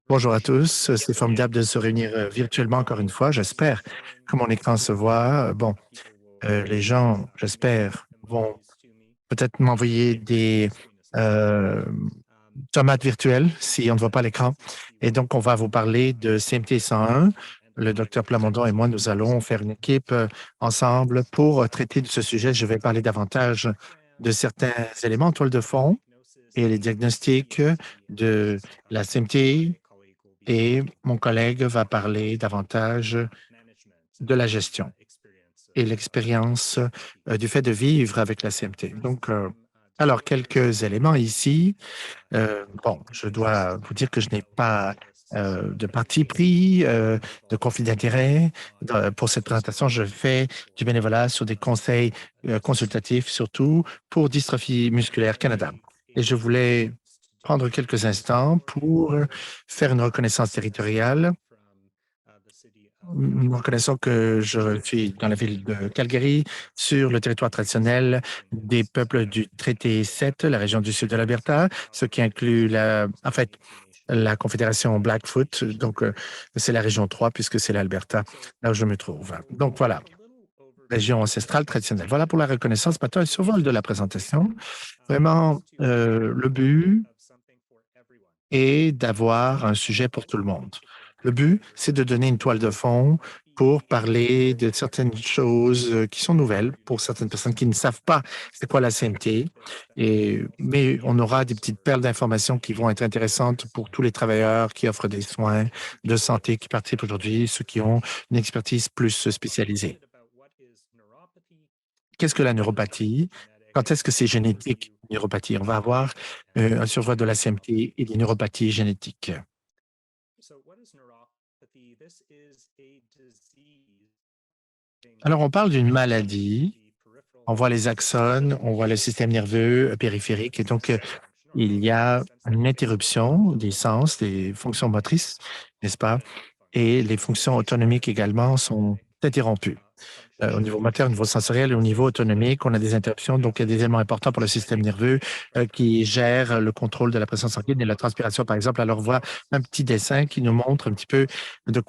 Bonjour à tous, c'est formidable de se réunir virtuellement encore une fois, j'espère que mon écran se voit. Les gens, j'espère, vont peut-être m'envoyer des euh, tomates virtuelles si on ne voit pas l'écran. Et donc, on va vous parler de CMT 101. Le docteur Plamondon et moi, nous allons faire une équipe ensemble pour traiter de ce sujet. Je vais parler davantage de certains éléments en toile de fond et les diagnostics de la CMT, et mon collègue va parler davantage de la gestion et l'expérience du fait de vivre avec la CMT. Donc, alors, quelques éléments ici. Bon, je dois vous dire que je n'ai pas de parti pris, de conflit d'intérêt. Pour cette présentation, je fais du bénévolat sur des conseils consultatifs, surtout pour Dystrophie musculaire Canada. Et je voulais prendre quelques instants pour faire une reconnaissance territoriale. Nous reconnaissons que je suis dans la ville de Calgary, sur le territoire traditionnel des peuples du traité 7, la région du sud de l'Alberta, ce qui inclut la Confédération Blackfoot. Donc, c'est la région 3 puisque c'est l'Alberta, là où je me trouve. Donc, voilà, région ancestrale traditionnelle. Voilà pour la reconnaissance. Maintenant, un survol de la présentation. Vraiment, le but est d'avoir un sujet pour tout le monde. Le but, c'est de donner une toile de fond pour parler de certaines choses qui sont nouvelles pour certaines personnes qui ne savent pas c'est quoi la CMT. Mais on aura des petites perles d'informations qui vont être intéressantes pour tous les travailleurs qui offrent des soins de santé qui participent aujourd'hui, ceux qui ont une expertise plus spécialisée. Qu'est-ce que la neuropathie? Quand est-ce que c'est génétique, neuropathie? On va avoir un survol de la CMT et des neuropathies génétiques. Alors, on parle d'une maladie. On voit les axones, on voit le système nerveux périphérique. Et donc, il y a une interruption des sens, des fonctions motrices, n'est-ce pas? Et les fonctions autonomiques également sont interrompues. Au niveau moteur, au niveau sensoriel et au niveau autonomique, on a des interruptions. Donc, il y a des éléments importants pour le système nerveux qui gère le contrôle de la pression sanguine et la transpiration, par exemple. Alors, on voit un petit dessin qui nous montre un petit peu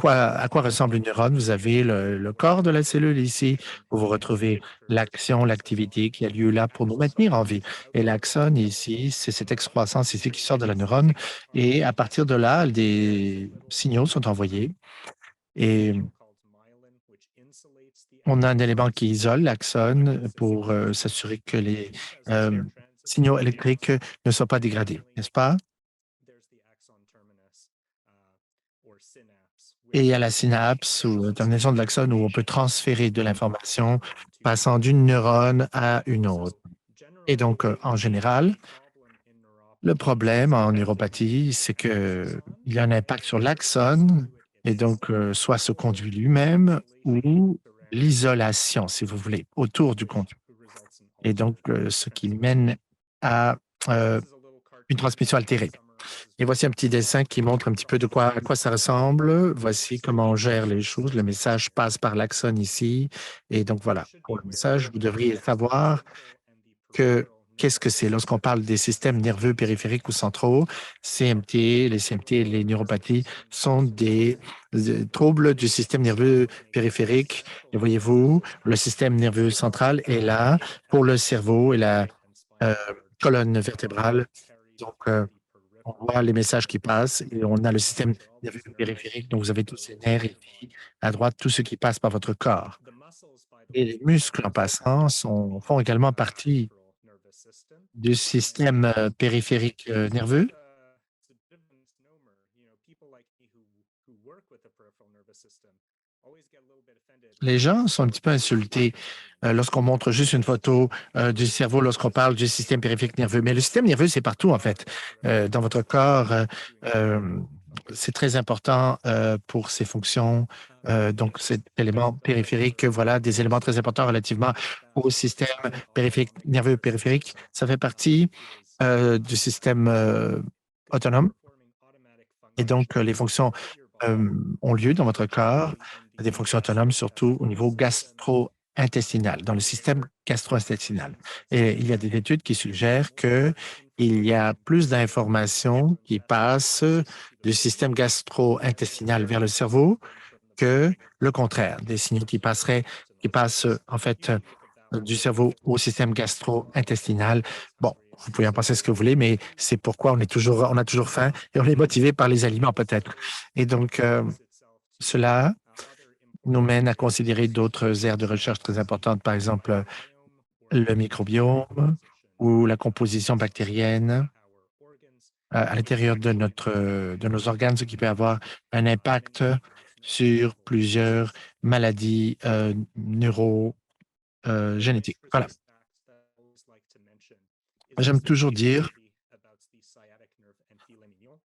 à quoi ressemble une neurone. Vous avez le corps de la cellule ici, où vous retrouvez l'action, l'activité qui a lieu là pour nous maintenir en vie. Et l'axone ici, c'est cette excroissance ici qui sort de la neurone. Et à partir de là, des signaux sont envoyés. Et on a un élément qui isole l'axone pour s'assurer que les signaux électriques ne soient pas dégradés, n'est-ce pas? Et il y a la synapse ou la terminaison de l'axone où on peut transférer de l'information passant d'une neurone à une autre. Et donc, en général, le problème en neuropathie, c'est qu'il y a un impact sur l'axone et donc soit ce conduit lui-même ou l'isolation, si vous voulez, autour du conduit. Et donc, ce qui mène à une transmission altérée. Et voici un petit dessin qui montre un petit peu à quoi ça ressemble. Voici comment on gère les choses. Le message passe par l'axone ici. Et donc, voilà, pour le message, vous devriez savoir qu'est-ce que c'est lorsqu'on parle des systèmes nerveux périphériques ou centraux. Les CMT et les neuropathies sont des troubles du système nerveux périphérique. Et voyez-vous, le système nerveux central est là pour le cerveau et la euh, colonne vertébrale. Donc, on voit les messages qui passent et on a le système nerveux périphérique. Donc, vous avez tous ces nerfs ici, à droite, tout ce qui passe par votre corps. Et les muscles, en passant, font également partie du système périphérique nerveux. Les gens sont un petit peu insultés lorsqu'on montre juste une photo du cerveau, lorsqu'on parle du système périphérique nerveux. Mais le système nerveux, c'est partout, en fait, dans votre corps. C'est très important pour ses fonctions. Donc, cet élément périphérique, voilà, des éléments très importants relativement au système nerveux périphérique. Ça fait partie du système autonome. Et donc, les fonctions ont lieu dans votre corps, des fonctions autonomes, surtout au niveau gastro-intestinal, dans le système gastro-intestinal. Et il y a des études qui suggèrent qu'il il y a plus d'informations qui passent du système gastro-intestinal vers le cerveau que le contraire, des signaux qui passent en fait du cerveau au système gastro-intestinal. Bon, vous pouvez en penser ce que vous voulez, mais c'est pourquoi on a toujours faim et on est motivé par les aliments peut-être. Et donc, cela nous mène à considérer d'autres aires de recherche très importantes, par exemple le microbiome ou la composition bactérienne à l'intérieur de nos organes, ce qui peut avoir un impact sur plusieurs maladies neurogénétiques. Voilà. J'aime toujours dire,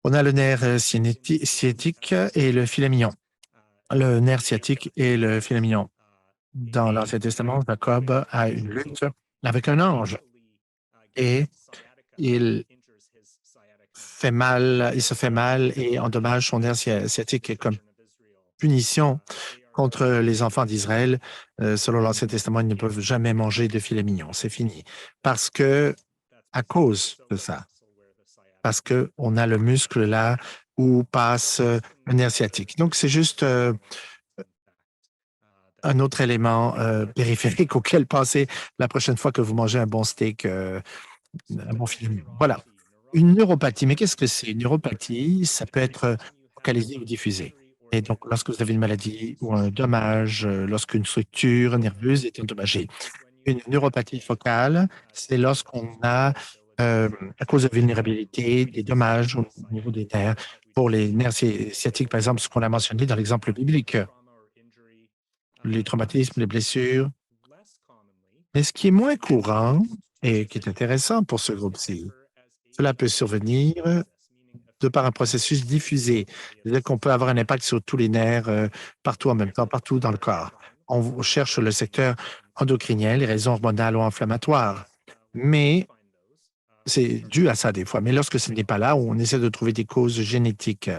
on a le nerf sciatique et le filet mignon. Le nerf sciatique et le filet mignon. Dans l'Ancien Testament, Jacob a une lutte avec un ange et il il se fait mal et endommage son nerf sciatique comme punition contre les enfants d'Israël. Selon l'Ancien Testament, ils ne peuvent jamais manger de filet mignon. C'est fini. Parce que, à cause de ça, parce qu'on a le muscle là où passe le nerf sciatique. Donc, c'est juste un autre élément périphérique auquel penser la prochaine fois que vous mangez un bon steak, un bon filet mignon. Voilà. Une neuropathie. Mais qu'est-ce que c'est? Une neuropathie, ça peut être localisé ou diffusé. Et donc, lorsque vous avez une maladie ou un dommage, lorsqu'une structure nerveuse est endommagée. Une neuropathie focale, c'est lorsqu'on a, à cause de vulnérabilité, des dommages au niveau des nerfs. Pour les nerfs sciatiques, par exemple, ce qu'on a mentionné dans l'exemple biblique, les traumatismes, les blessures. Mais ce qui est moins courant et qui est intéressant pour ce groupe-ci, cela peut survenir de par un processus diffusé. C'est-à-dire qu'on peut avoir un impact sur tous les nerfs partout en même temps, partout dans le corps. On cherche le secteur endocrinien, les raisons hormonales ou inflammatoires. Mais c'est dû à ça des fois. Mais lorsque ce n'est pas là, on essaie de trouver des causes génétiques.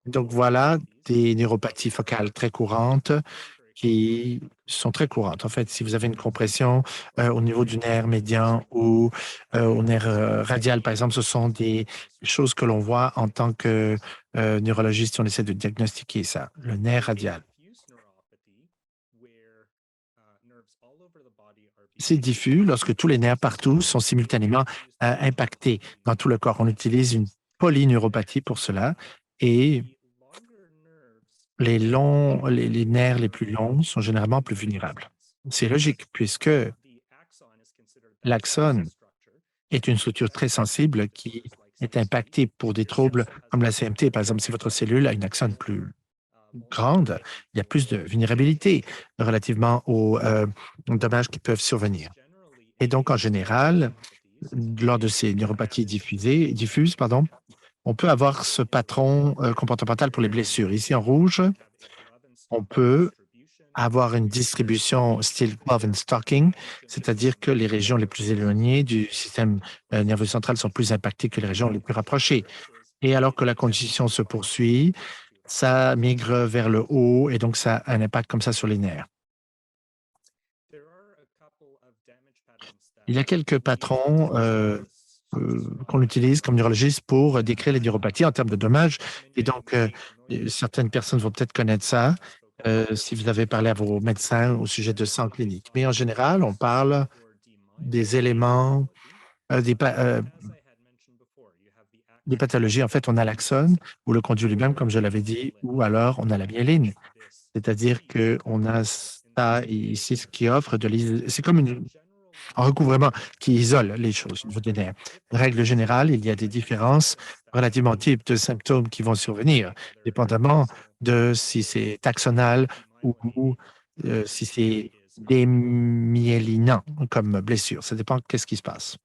Donc voilà des neuropathies focales très courantes qui sont très courantes. En fait, si vous avez une compression au niveau du nerf médian ou au nerf radial, par exemple, ce sont des choses que l'on voit en tant que neurologiste si on essaie de diagnostiquer ça, le nerf radial. C'est diffus lorsque tous les nerfs partout sont simultanément impactés dans tout le corps. On utilise une polyneuropathie pour cela et les nerfs les plus longs sont généralement plus vulnérables. C'est logique puisque l'axone est une structure très sensible qui est impactée pour des troubles comme la CMT. Par exemple, si votre cellule a une axone plus grande, il y a plus de vulnérabilité relativement aux dommages qui peuvent survenir. Et donc, en général, lors de ces neuropathies diffuses, on peut avoir ce patron comportemental pour les blessures. Ici, en rouge, on peut avoir une distribution style glove and stocking, c'est-à-dire que les régions les plus éloignées du système nerveux central sont plus impactées que les régions les plus rapprochées. Et alors que la condition se poursuit, ça migre vers le haut et donc ça a un impact comme ça sur les nerfs. Il y a quelques patrons qu'on utilise comme neurologiste pour décrire les neuropathies en termes de dommages. Et donc, certaines personnes vont peut-être connaître ça si vous avez parlé à vos médecins au sujet de sang clinique. Mais en général, on parle des éléments, des pathologies. En fait, on a l'axone ou le conduit lui-même, comme je l'avais dit, ou alors on a la myéline. C'est-à-dire qu'on a ça ici, ce qui offre c'est comme un recouvrement qui isole les choses au niveau des nerfs. Règle générale, il y a des différences relativement types de symptômes qui vont survenir, dépendamment de si c'est axonal ou si c'est démyélinant comme blessure. Ça dépend de qu'est-ce qui se passe.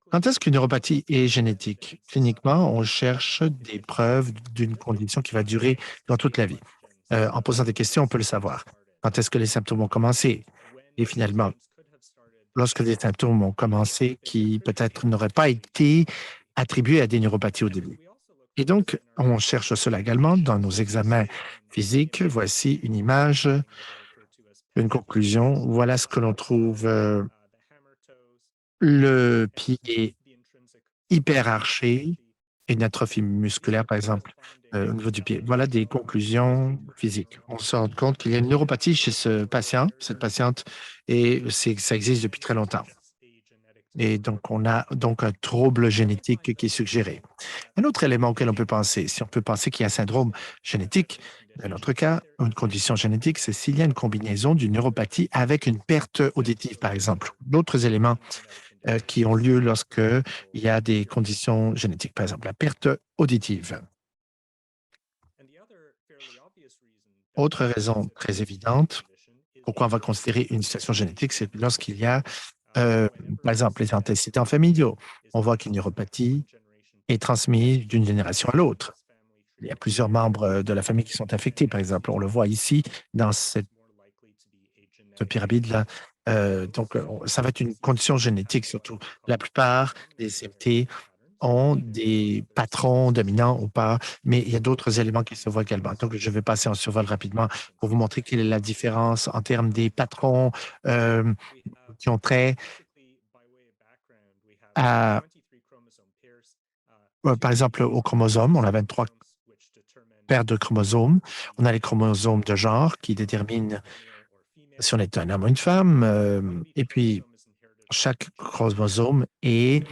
Quand est-ce qu'une neuropathie est génétique? Cliniquement, on cherche des preuves d'une condition qui va durer dans toute la vie. En posant des questions, on peut le savoir. Quand est-ce que les symptômes ont commencé? Et finalement, lorsque les symptômes ont commencé qui peut-être n'auraient pas été attribués à des neuropathies au début. Et donc, on cherche cela également dans nos examens physiques. Voici une image, une conclusion. Voilà ce que l'on trouve Le pied est hyper arché, une atrophie musculaire, par exemple, au niveau du pied. Voilà des conclusions physiques. On se rend compte qu'il y a une neuropathie chez ce patient, cette patiente, et ça existe depuis très longtemps. Et donc, on a donc un trouble génétique qui est suggéré. Un autre élément auquel on peut penser, si on peut penser qu'il y a un syndrome génétique, dans notre cas, une condition génétique, c'est s'il y a une combinaison d'une neuropathie avec une perte auditive, par exemple. D'autres éléments qui ont lieu lorsque il y a des conditions génétiques, par exemple la perte auditive. Autre raison très évidente, pourquoi on va considérer une situation génétique, c'est lorsqu'il y a, par exemple, les antécédents familiaux. On voit qu'une neuropathie est transmise d'une génération à l'autre. Il y a plusieurs membres de la famille qui sont affectés, par exemple. On le voit ici dans cette pyramide-là. Donc, ça va être une condition génétique surtout. La plupart des CMT ont des patrons dominants ou pas, mais il y a d'autres éléments qui se voient également. Donc, je vais passer en survol rapidement pour vous montrer quelle est la différence en termes des patrons euh, qui ont trait à, par exemple, aux chromosomes. On a 23 paires de chromosomes. On a les chromosomes de genre qui déterminent si on est un homme ou une femme. Et puis, chaque chromosome est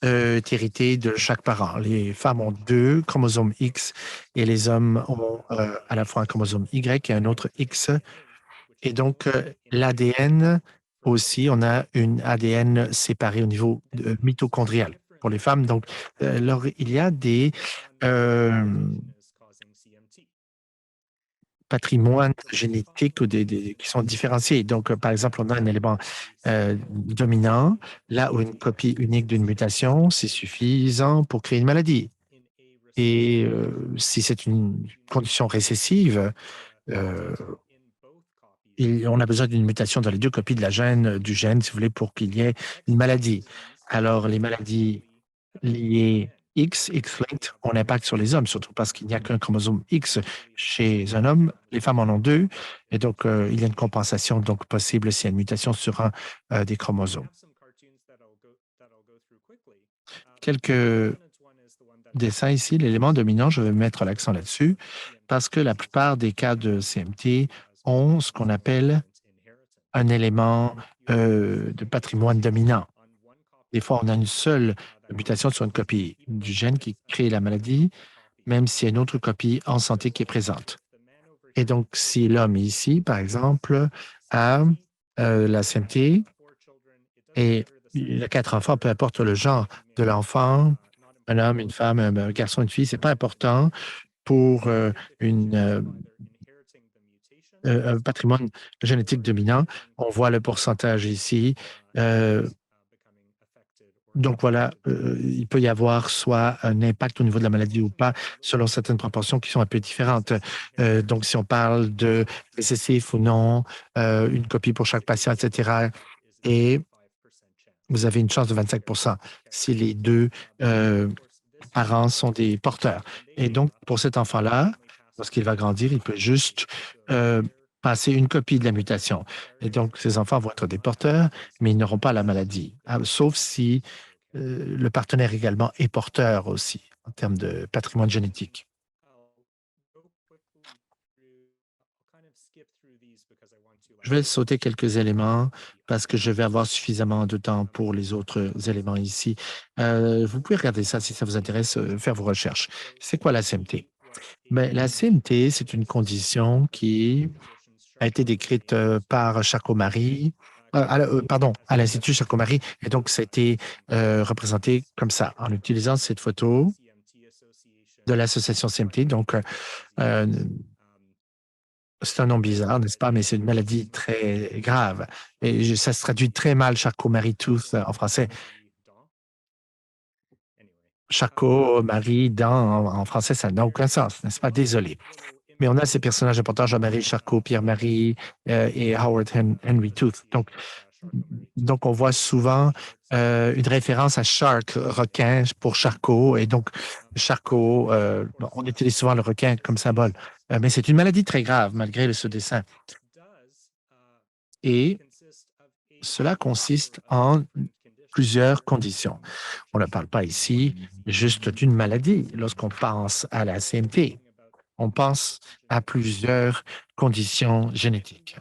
hérité de chaque parent. Les femmes ont 2 chromosomes X et les hommes ont à la fois un chromosome Y et un autre X. Et donc, l'ADN aussi, on a une ADN séparée au niveau mitochondrial pour les femmes. Donc, il y a des euh, patrimoines génétiques ou qui sont différenciés. Donc, par exemple, on a un élément dominant, là où une copie unique d'une mutation, c'est suffisant pour créer une maladie. Et si c'est une condition récessive, euh, on a besoin d'une mutation dans les 2 copies de la gène, du gène, si vous voulez, pour qu'il y ait une maladie. Alors, les maladies liées X-linked ont un impact sur les hommes, surtout parce qu'il n'y a qu'un chromosome X chez un homme. Les femmes en ont 2, et donc il y a une compensation donc possible s'il y a une mutation sur un des chromosomes. Quelques dessins ici, l'élément dominant, je vais mettre l'accent là-dessus, parce que la plupart des cas de CMT ont ce qu'on appelle un élément de patrimoine dominant. Des fois, on a une seule mutation sur une copie du gène qui crée la maladie, même s'il y a une autre copie en santé qui est présente. Et donc, si l'homme ici, par exemple, a la CMT et il a 4 enfants, peu importe le genre de l'enfant, un homme, une femme, un garçon, une fille, c'est pas important pour un patrimoine génétique dominant. On voit le pourcentage ici. Donc voilà, il peut y avoir soit un impact au niveau de la maladie ou pas, selon certaines proportions qui sont un peu différentes. Donc, si on parle de récessif ou non, une copie pour chaque patient, etc. Et vous avez une chance de 25 si les 2 parents sont des porteurs. Et donc, pour cet enfant-là, lorsqu'il va grandir, il peut juste passer une copie de la mutation. Et donc, ces enfants vont être des porteurs, mais ils n'auront pas la maladie, sauf si le partenaire également est porteur aussi en termes de patrimoine génétique. Je vais sauter quelques éléments parce que je vais avoir suffisamment de temps pour les autres éléments ici. Vous pouvez regarder ça si ça vous intéresse, faire vos recherches. C'est quoi la CMT? Ben, la CMT, c'est une condition qui a été décrite par Charcot-Marie, pardon, à l'Institut Charcot-Marie, et donc ça a été représenté comme ça, en utilisant cette photo de l'association CMT. Donc, euh, c'est un nom bizarre, n'est-ce pas? Mais c'est une maladie très grave. Et ça se traduit très mal, Charcot-Marie-Tooth en français. Charcot-Marie, dent en français, ça n'a aucun sens, n'est-ce pas? Désolé. Mais on a ces personnages importants, Jean-Marie Charcot, Pierre-Marie et Howard Henry Tooth. Donc, on voit souvent une référence à shark, requin pour Charcot. Et donc, Charcot, on utilise souvent le requin comme symbole. Mais c'est une maladie très grave, malgré ce dessin. Et cela consiste en plusieurs conditions. On ne parle pas ici juste d'une maladie. Lorsqu'on pense à la CMT, on pense à plusieurs conditions génétiques.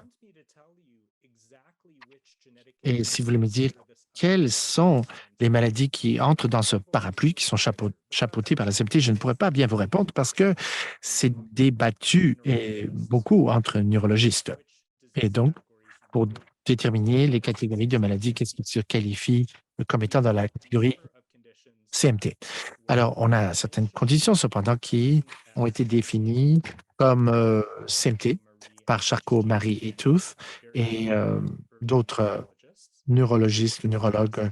Et si vous voulez me dire quelles sont les maladies qui entrent dans ce parapluie, qui sont chapeautées par la CMT, je ne pourrais pas bien vous répondre parce que c'est débattu beaucoup entre neurologistes. Et donc, pour déterminer les catégories de maladies, qu'est-ce qui se qualifie comme étant dans la catégorie CMT. Alors, on a certaines conditions, cependant, qui ont été définies comme CMT par Charcot, Marie et Tooth et d'autres neurologistes, neurologues.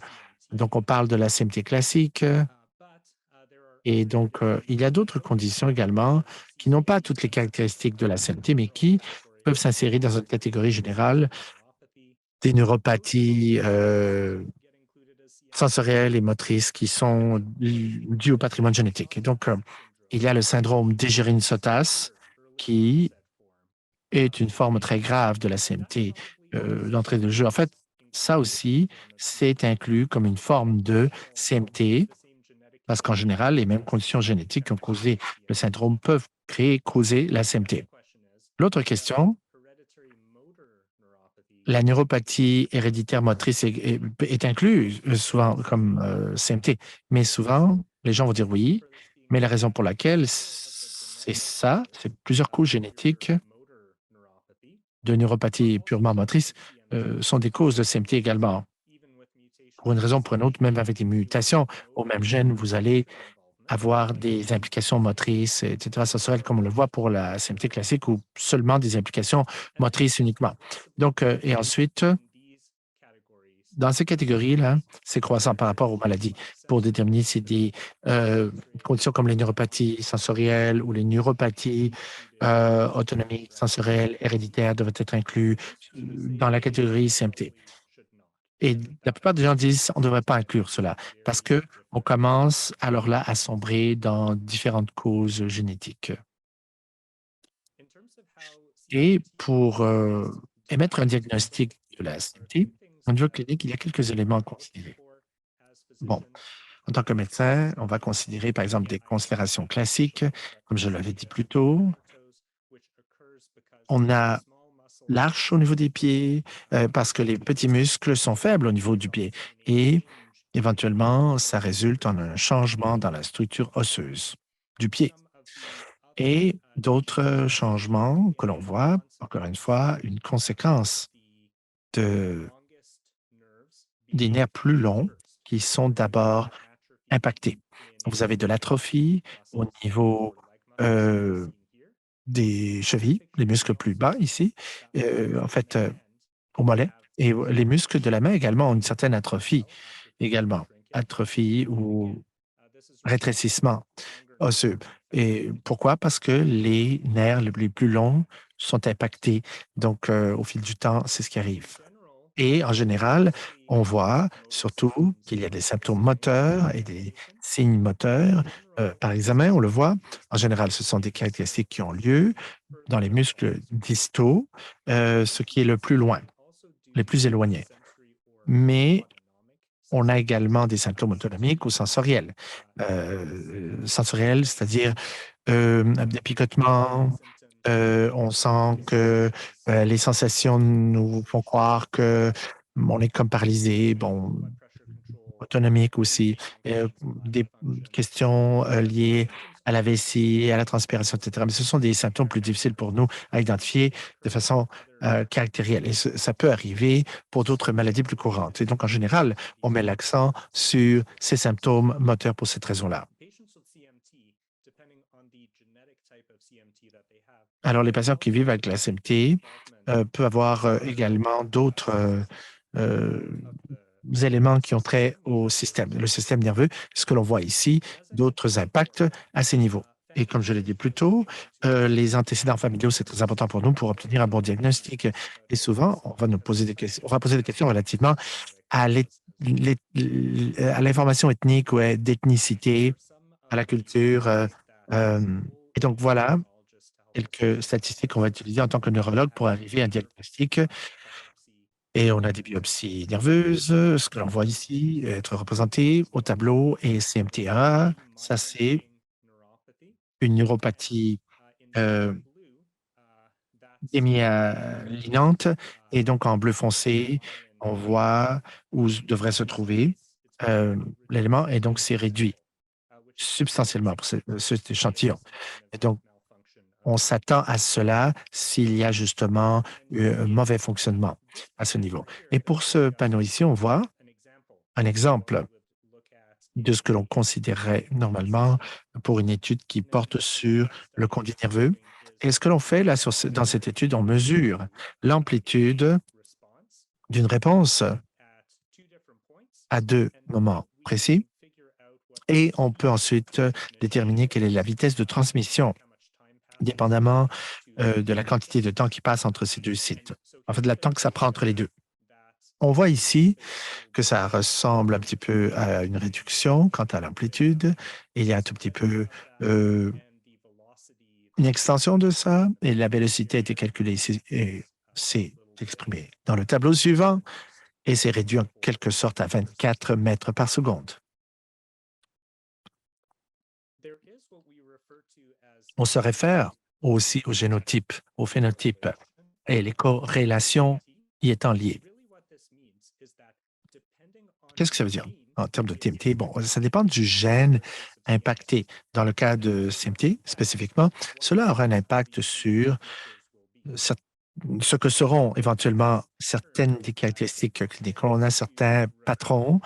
Donc, on parle de la CMT classique. Et donc, il y a d'autres conditions également qui n'ont pas toutes les caractéristiques de la CMT, mais qui peuvent s'insérer dans une catégorie générale des neuropathies sensorielles et motrices qui sont dues au patrimoine génétique. Et donc, il y a le syndrome d'Egerine-Sotas qui est une forme très grave de la CMT d'entrée de jeu. En fait, ça aussi, c'est inclus comme une forme de CMT parce qu'en général, les mêmes conditions génétiques qui ont causé le syndrome peuvent causer la CMT. L'autre question, la neuropathie héréditaire motrice est incluse souvent comme CMT, mais souvent, les gens vont dire oui, mais la raison pour laquelle c'est ça, c'est plusieurs causes génétiques de neuropathie purement motrice sont des causes de CMT également. Pour une raison ou pour une autre, même avec des mutations au même gène, vous allez avoir des implications motrices, etc., sensorielles, comme on le voit pour la CMT classique, ou seulement des implications motrices uniquement. Donc, et ensuite, dans ces catégories-là, c'est croissant par rapport aux maladies pour déterminer si des conditions comme les neuropathies sensorielles ou les neuropathies autonomiques, sensorielles, héréditaires doivent être inclus dans la catégorie CMT. Et la plupart des gens disent on ne devrait pas inclure cela parce que on commence alors là à sombrer dans différentes causes génétiques. Et pour émettre un diagnostic de la CMT, au niveau clinique, il y a quelques éléments à considérer. Bon, en tant que médecin, on va considérer par exemple des considérations classiques, comme je l'avais dit plus tôt. On a l'arche au niveau des pieds parce que les petits muscles sont faibles au niveau du pied et éventuellement, ça résulte en un changement dans la structure osseuse du pied. Et d'autres changements que l'on voit, encore une fois, une conséquence de, des nerfs plus longs qui sont d'abord impactés. Vous avez de l'atrophie au niveau des chevilles, les muscles plus bas ici, en fait, au mollet. Et les muscles de la main également ont une certaine atrophie également. Atrophie ou rétrécissement osseux. Et pourquoi? Parce que les nerfs les plus longs sont impactés. Donc, au fil du temps, c'est ce qui arrive. Et en général, on voit surtout qu'il y a des symptômes moteurs et des signes moteurs. Par examen, on le voit. En général, ce sont des caractéristiques qui ont lieu dans les muscles distaux, ce qui est le plus loin, les plus éloignés. Mais on a également des symptômes autonomiques ou sensoriels. Sensoriels, c'est-à-dire des picotements. On sent que les sensations nous font croire que on est comme paralysé. Bon, autonomique aussi. Des questions liées à la vessie, à la transpiration, etc. Mais ce sont des symptômes plus difficiles pour nous à identifier de façon caractérielle. Et ça peut arriver pour d'autres maladies plus courantes. Et donc, en général, on met l'accent sur ces symptômes moteurs pour cette raison-là. Alors, les patients qui vivent avec la CMT peuvent avoir également d'autres éléments qui ont trait au système, le système nerveux, ce que l'on voit ici, d'autres impacts à ces niveaux. Et comme je l'ai dit plus tôt, les antécédents familiaux, c'est très important pour nous pour obtenir un bon diagnostic. Et souvent, on va nous poser des questions, on va poser des questions relativement à à l'information ethnique ou d'ethnicité, à la culture. Et donc, voilà quelques statistiques qu'on va utiliser en tant que neurologue pour arriver à un diagnostic Et on a des biopsies nerveuses, ce que l'on voit ici être représenté au tableau. Et CMT1, ça c'est une neuropathie euh, démyelinante. Et donc en bleu foncé, on voit où devrait se trouver euh, l'élément. Et donc c'est réduit substantiellement pour cet échantillon. Et donc, on s'attend à cela s'il y a justement un mauvais fonctionnement à ce niveau. Et pour ce panneau ici, on voit un exemple de ce que l'on considérerait normalement pour une étude qui porte sur le conduit nerveux. Et ce que l'on fait là dans cette étude, on mesure l'amplitude d'une réponse à deux moments précis et on peut ensuite déterminer quelle est la vitesse de transmission dépendamment de la quantité de temps qui passe entre ces deux sites. En fait, le temps que ça prend entre les deux. On voit ici que ça ressemble un petit peu à une réduction quant à l'amplitude. Il y a un tout petit peu une extension de ça et la vélocité a été calculée ici et c'est exprimé dans le tableau suivant et c'est réduit en quelque sorte à 24 mètres par seconde. On se réfère aussi au génotype, au phénotype et les corrélations y étant liées. Qu'est-ce que ça veut dire en termes de TMT? Bon, ça dépend du gène impacté. Dans le cas de CMT spécifiquement, cela aura un impact sur ce que seront éventuellement certaines des caractéristiques cliniques. On a certains patrons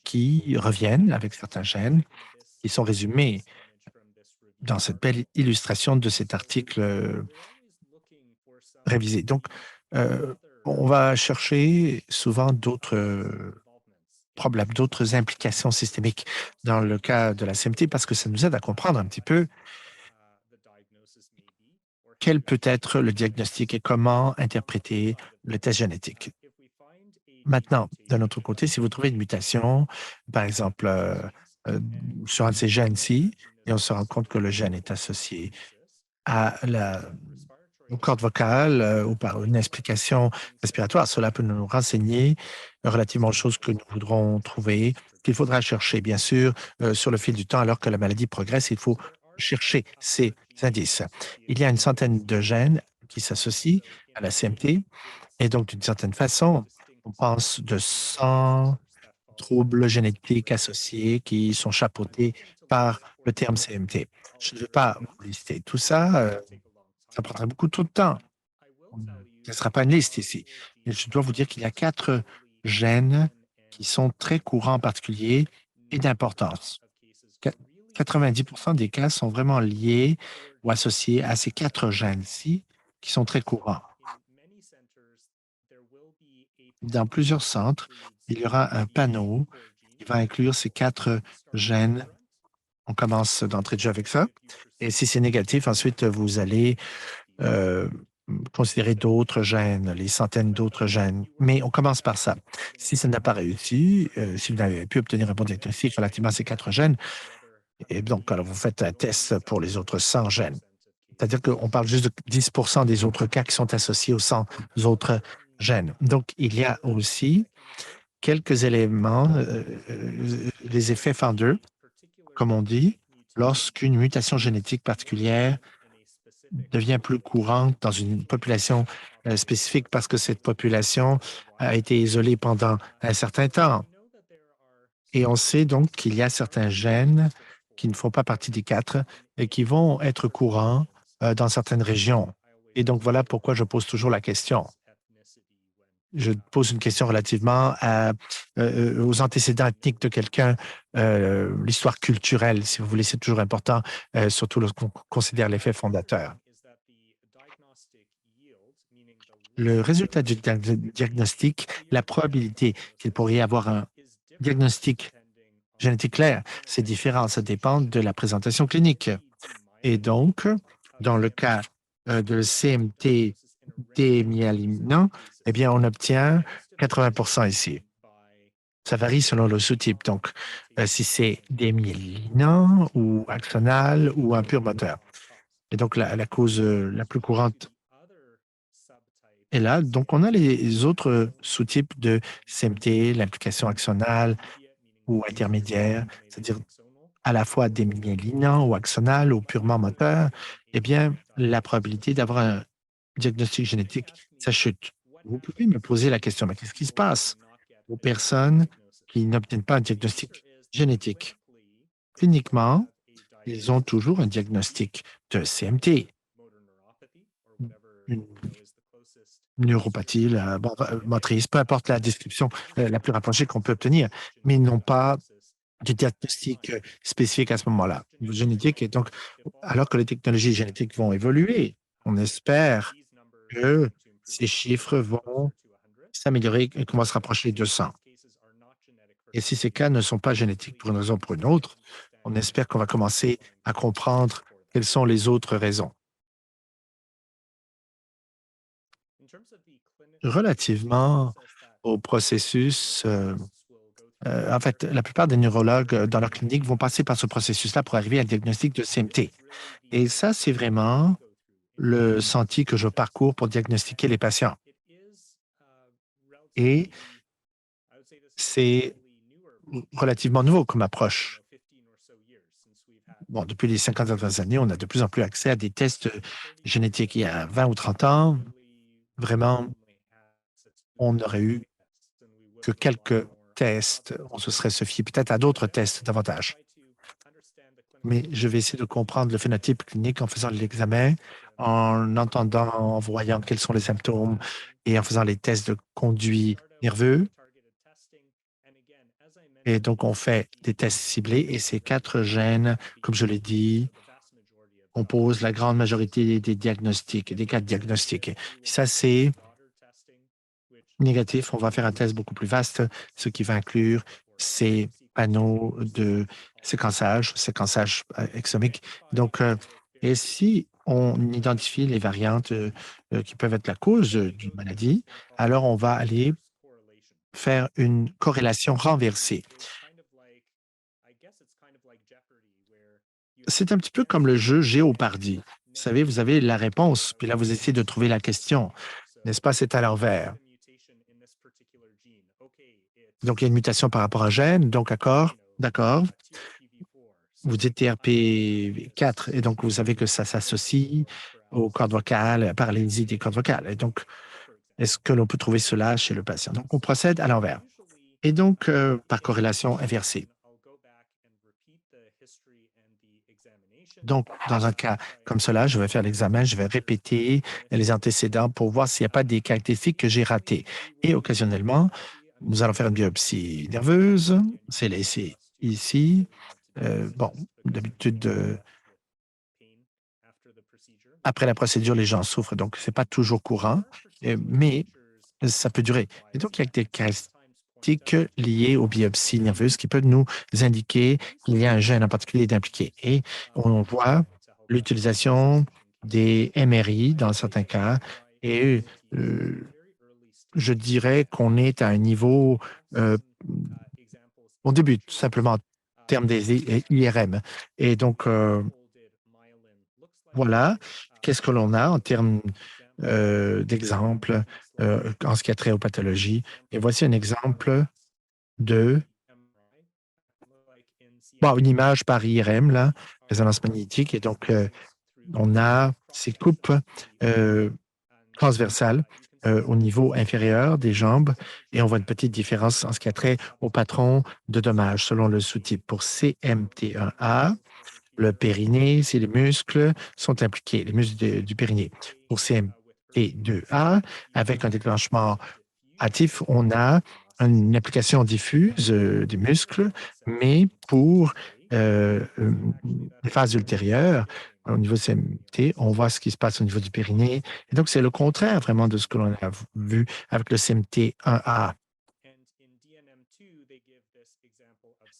qui reviennent avec certains gènes qui sont résumés dans cette belle illustration de cet article révisé. Donc, on va chercher souvent d'autres problèmes, d'autres implications systémiques dans le cas de la CMT parce que ça nous aide à comprendre un petit peu quel peut être le diagnostic et comment interpréter le test génétique. Maintenant, d'un autre côté, si vous trouvez une mutation, par exemple, sur un de ces gènes-ci, et on se rend compte que le gène est associé à aux cordes vocales ou par une explication respiratoire, cela peut nous renseigner relativement aux choses que nous voudrons trouver, qu'il faudra chercher, bien sûr, sur le fil du temps, alors que la maladie progresse, il faut chercher ces indices. Il y a une centaine de gènes qui s'associent à la CMT, et donc, d'une certaine façon, on pense de 100 troubles génétiques associés qui sont chapeautés par le terme CMT. Je ne vais pas vous lister tout ça, ça prendrait beaucoup trop de temps. Ce ne sera pas une liste ici. Mais je dois vous dire qu'il y a 4 gènes qui sont très courants en particulier et d'importance. 90 des cas sont vraiment liés ou associés à ces 4 gènes-ci qui sont très courants. Dans plusieurs centres, il y aura un panneau qui va inclure ces 4 gènes. On commence d'entrée de jeu avec ça. Et si c'est négatif, ensuite, vous allez considérer d'autres gènes, les centaines d'autres gènes. Mais on commence par ça. Si ça n'a pas réussi, si vous n'avez pu obtenir un bon diagnostic relativement à ces 4 gènes, et donc, alors vous faites un test pour les autres 100 gènes. C'est-à-dire qu'on parle juste de 10 des autres cas qui sont associés aux 100 autres gènes. Donc, il y a aussi quelques éléments, les effets founder, comme on dit, lorsqu'une mutation génétique particulière devient plus courante dans une population spécifique parce que cette population a été isolée pendant un certain temps. Et on sait donc qu'il y a certains gènes qui ne font pas partie des 4 et qui vont être courants dans certaines régions. Et donc, voilà pourquoi je pose toujours la question. Je pose une question relativement aux antécédents ethniques de quelqu'un, l'histoire culturelle, si vous voulez, c'est toujours important, surtout lorsqu'on considère l'effet fondateur. Le résultat du diagnostic, la probabilité qu'il pourrait y avoir un diagnostic génétique clair, c'est différent, ça dépend de la présentation clinique. Et donc, dans le cas de CMT démyélinant, eh bien, on obtient 80 ici. Ça varie selon le sous-type. Donc, si c'est démyélinant ou axonal ou un pur moteur. Et donc, la cause la plus courante Et là, donc, on a les autres sous-types de CMT, l'implication axonale ou intermédiaire, c'est-à-dire à la fois démyélinant ou axonal ou purement moteur. Eh bien, la probabilité d'avoir un diagnostic génétique, ça chute. Vous pouvez me poser la question, mais qu'est-ce qui se passe aux personnes qui n'obtiennent pas un diagnostic génétique? Cliniquement, ils ont toujours un diagnostic de CMT, une neuropathie motrice, peu importe la description la plus rapprochée qu'on peut obtenir, mais ils n'ont pas de diagnostic spécifique à ce moment-là, génétique. Et donc, alors que les technologies génétiques vont évoluer, on espère que ces chiffres vont s'améliorer et qu'on va se rapprocher de 100. Et si ces cas ne sont pas génétiques pour une raison ou pour une autre, on espère qu'on va commencer à comprendre quelles sont les autres raisons. Relativement au processus, en fait, la plupart des neurologues dans leur clinique vont passer par ce processus-là pour arriver à un diagnostic de CMT. Et ça, c'est vraiment le sentier que je parcours pour diagnostiquer les patients. Et c'est relativement nouveau comme approche. Bon, depuis les 50 dernières années, on a de plus en plus accès à des tests génétiques. Il y a 20 ou 30 ans, vraiment, on n'aurait eu que quelques tests. On se serait se fié peut-être à d'autres tests davantage. Mais je vais essayer de comprendre le phénotype clinique en faisant l'examen, en entendant, en voyant quels sont les symptômes et en faisant les tests de conduit nerveux. Et donc, on fait des tests ciblés et ces 4 gènes, comme je l'ai dit, composent la grande majorité des diagnostics, des cas de diagnostic. Si ça, c'est négatif, on va faire un test beaucoup plus vaste, ce qui va inclure ces panneaux de séquençage exomique. Donc, et si on identifie les variantes qui peuvent être la cause d'une maladie, alors on va aller faire une corrélation renversée. C'est un petit peu comme le jeu Géopardy. Vous savez, vous avez la réponse, puis là, vous essayez de trouver la question. N'est-ce pas? C'est à l'envers. Donc, il y a une mutation par rapport à un gène. Donc, d'accord. Vous dites TRP4, et donc vous savez que ça s'associe aux cordes vocales, à la paralysie des cordes vocales. Et donc, est-ce que l'on peut trouver cela chez le patient? Donc, on procède à l'envers. Et donc, par corrélation inversée. Donc, dans un cas comme cela, je vais faire l'examen, je vais répéter les antécédents pour voir s'il n'y a pas des caractéristiques que j'ai ratées. Et occasionnellement, nous allons faire une biopsie nerveuse, c'est laissé ici. Bon, d'habitude, après la procédure, les gens souffrent, donc ce n'est pas toujours courant, mais ça peut durer. Et donc, il y a des caractéristiques liées aux biopsies nerveuses qui peuvent nous indiquer qu'il y a un gène en particulier d'impliqué. Et on voit l'utilisation des MRI dans certains cas. Et je dirais qu'on est à un niveau, on débute simplement en termes des IRM. Et donc, voilà, qu'est-ce que l'on a en termes d'exemples en ce qui a trait aux pathologies. Et voici un exemple de une image par IRM, là, résonance magnétique. Et donc, on a ces coupes transversales au niveau inférieur des jambes et on voit une petite différence en ce qui a trait au patron de dommages selon le sous-type. Pour CMT1A, le périnée, si les muscles sont impliqués, les muscles du périnée. Pour CMT2A, avec un déclenchement hâtif, on a une application diffuse des muscles, mais pour les phases ultérieures, au niveau CMT, on voit ce qui se passe au niveau du périnée. Et donc, c'est le contraire vraiment de ce que l'on a vu avec le CMT1A.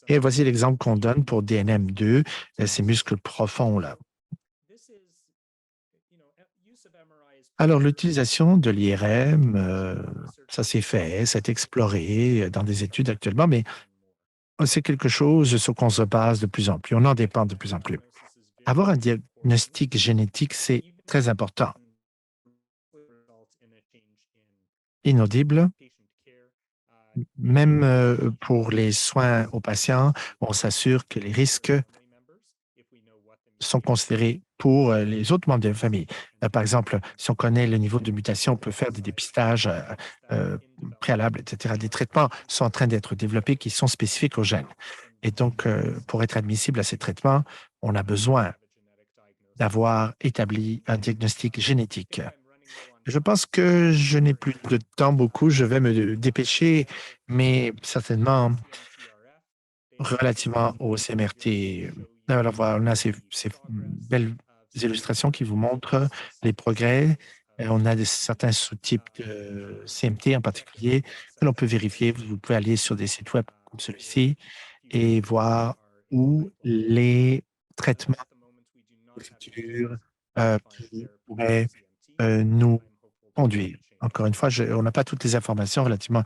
Et voici l'exemple qu'on donne pour DNM2, ces muscles profonds-là. Alors, l'utilisation de l'IRM, ça s'est fait, c'est exploré dans des études actuellement, mais c'est quelque chose sur qu'on se base de plus en plus. On en dépend de plus en plus. Avoir un diagnostic génétique, c'est très important. inaudible. Même pour les soins aux patients, on s'assure que les risques sont considérés pour les autres membres de la famille. Par exemple, si on connaît le niveau de mutation, on peut faire des dépistages euh, préalables, etc. Des traitements sont en train d'être développés qui sont spécifiques aux gènes. Et donc, pour être admissible à ces traitements, on a besoin d'avoir établi un diagnostic génétique. Je pense que je n'ai plus de temps beaucoup. Je vais me dépêcher, mais certainement, relativement au CMRT, alors voilà, on a ces belles illustrations qui vous montrent les progrès. On a certains sous-types de CMT en particulier que l'on peut vérifier. Vous pouvez aller sur des sites web comme celui-ci et voir où les traitements futurs pourraient nous conduire. Encore une fois, on n'a pas toutes les informations relativement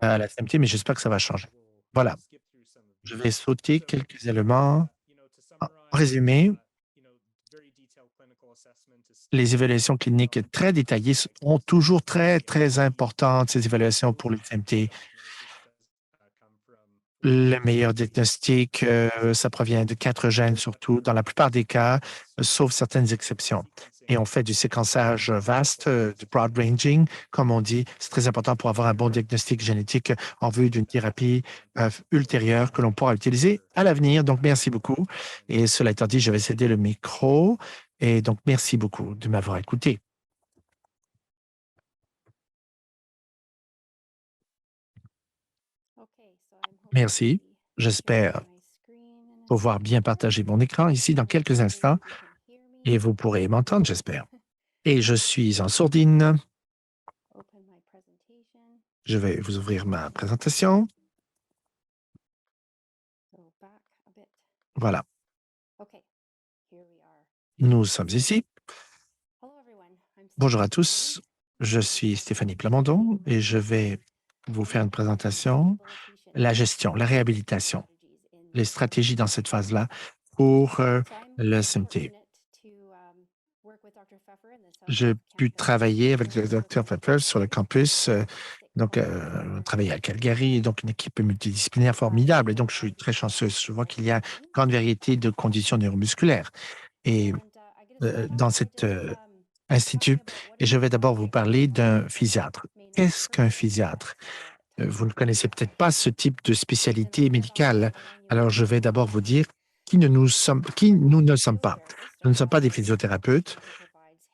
à la CMT, mais j'espère que ça va changer. Voilà, je vais sauter quelques éléments. En résumé, les évaluations cliniques très détaillées sont toujours très, très importantes, ces évaluations pour le CMT. Le meilleur diagnostic, ça provient de 4 gènes surtout, dans la plupart des cas, sauf certaines exceptions. Et on fait du séquençage vaste, du broad ranging, comme on dit. C'est très important pour avoir un bon diagnostic génétique en vue d'une thérapie ultérieure que l'on pourra utiliser à l'avenir. Donc, merci beaucoup. Et cela étant dit, je vais céder le micro. Et donc, merci beaucoup de m'avoir écouté. Merci. J'espère pouvoir bien partager mon écran ici dans quelques instants et vous pourrez m'entendre, j'espère. Et je suis en sourdine. Je vais vous ouvrir ma présentation. Voilà. Nous sommes ici. Bonjour à tous. Je suis Stéphanie Plamondon et je vais vous faire une présentation. La gestion, la réhabilitation, les stratégies dans cette phase-là pour le SMT. J'ai pu travailler avec le Dr Pepper sur le campus. Donc, travailler à Calgary, donc une équipe multidisciplinaire formidable. Et donc, je suis très chanceuse. Je vois qu'il y a une grande variété de conditions neuromusculaires et dans cet institut. Et je vais d'abord vous parler d'un physiatre. Qu'est-ce qu'un physiatre? Vous ne connaissez peut-être pas ce type de spécialité médicale. Alors, je vais d'abord vous dire qui nous ne sommes pas. Nous ne sommes pas des physiothérapeutes,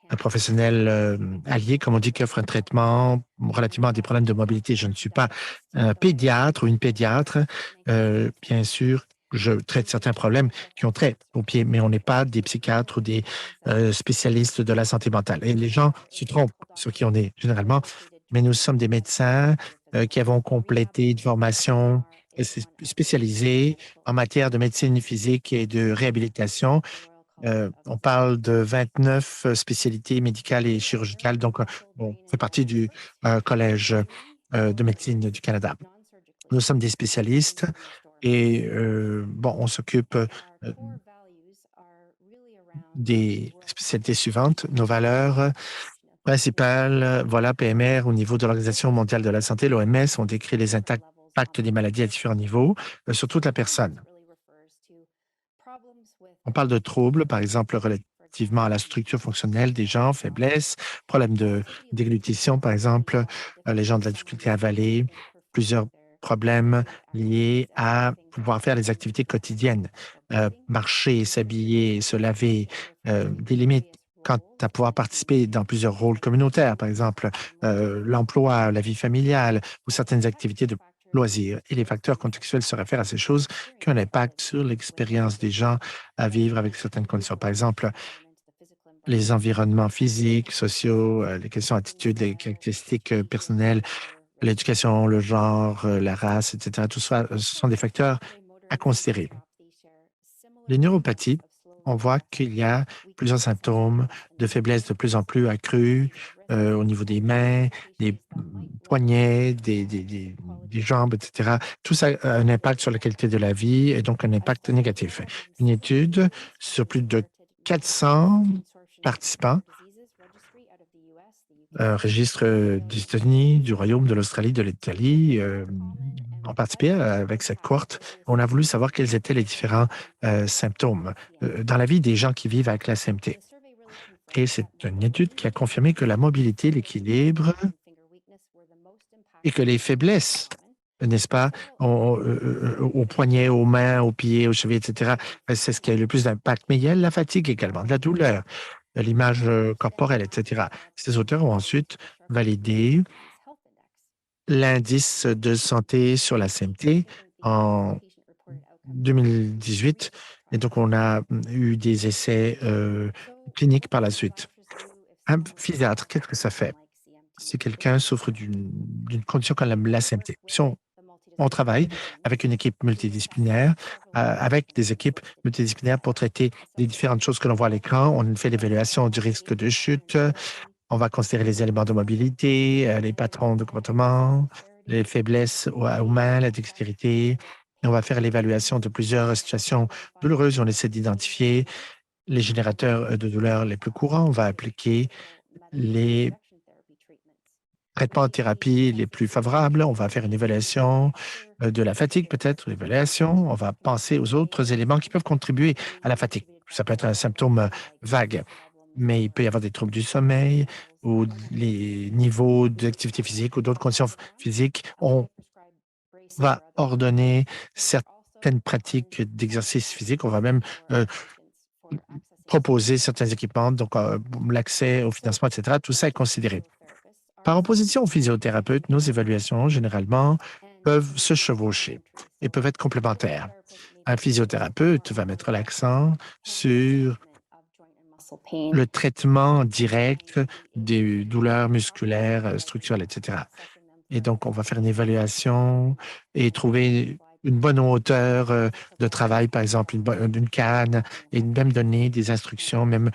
un professionnel allié, comme on dit, qui offre un traitement relativement à des problèmes de mobilité. Je ne suis pas un pédiatre ou une pédiatre. Bien sûr, je traite certains problèmes qui ont trait aux pieds, mais on n'est pas des psychiatres ou des spécialistes de la santé mentale. Et les gens se trompent sur qui on est généralement, mais nous sommes des médecins qui avons complété une formation spécialisée en matière de médecine physique et de réhabilitation. On parle de 29 spécialités médicales et chirurgicales, donc on fait partie du Collège de médecine du Canada. Nous sommes des spécialistes et bon, on s'occupe des spécialités suivantes. Nos valeurs principales, voilà, PMR, au niveau de l'Organisation mondiale de la santé, l'OMS, on décrit les impacts des maladies à différents niveaux sur toute la personne. On parle de troubles, par exemple, relativement à la structure fonctionnelle des gens, faiblesse, problèmes de déglutition, par exemple, les gens de la difficulté à avaler, plusieurs problèmes liés à pouvoir faire les activités quotidiennes, marcher, s'habiller, se laver, des limites quant à pouvoir participer dans plusieurs rôles communautaires, par exemple, l'emploi, la vie familiale ou certaines activités de loisirs. Et les facteurs contextuels se réfèrent à ces choses qui ont un impact sur l'expérience des gens à vivre avec certaines conditions. Par exemple, les environnements physiques, sociaux, les questions attitudes, les caractéristiques personnelles, l'éducation, le genre, la race, etc. Tout ça, ce sont des facteurs à considérer. Les neuropathies, on voit qu'il y a plusieurs symptômes de faiblesse de plus en plus accrus au niveau des mains, des poignets, des jambes, etc. Tout ça a un impact sur la qualité de la vie et donc un impact négatif. Une étude sur plus de 400 participants un registre des États-Unis, du Royaume, de l'Australie, de l'Italie, ont participé avec cette cohorte. On a voulu savoir quels étaient les différents symptômes dans la vie des gens qui vivent avec la CMT. Et c'est une étude qui a confirmé que la mobilité, l'équilibre et que les faiblesses, n'est-ce pas, aux poignets, aux mains, aux pieds, aux chevilles, etc., c'est ce qui a le plus d'impact. Mais il y a la fatigue également, de la douleur, de l'image corporelle, etc. Ces auteurs ont ensuite validé l'indice de santé sur la CMT en 2018. Et donc, on a eu des essais cliniques par la suite. Un physiatre, qu'est-ce que ça fait? Si quelqu'un souffre d'une condition comme la CMT, si on travaille avec une équipe multidisciplinaire, avec des équipes multidisciplinaires pour traiter les différentes choses que l'on voit à l'écran. On fait l'évaluation du risque de chute. On va considérer les éléments de mobilité, les patrons de comportement, les faiblesses aux mains, la dextérité. Et on va faire l'évaluation de plusieurs situations douloureuses. On essaie d'identifier les générateurs de douleur les plus courants. On va appliquer les traitements de thérapie les plus favorables. On va faire une évaluation de la fatigue, peut-être, l'évaluation. On va penser aux autres éléments qui peuvent contribuer à la fatigue. Ça peut être un symptôme vague, mais il peut y avoir des troubles du sommeil ou les niveaux d'activité physique ou d'autres conditions physiques. On va ordonner certaines pratiques d'exercice physique. On va même proposer certains équipements, donc l'accès au financement, etc. Tout ça est considéré. Par opposition aux physiothérapeutes, nos évaluations, généralement, peuvent se chevaucher et peuvent être complémentaires. Un physiothérapeute va mettre l'accent sur le traitement direct des douleurs musculaires, structurelles, etc. Et donc, on va faire une évaluation et trouver une bonne hauteur de travail, par exemple, une canne, et même donner des instructions, même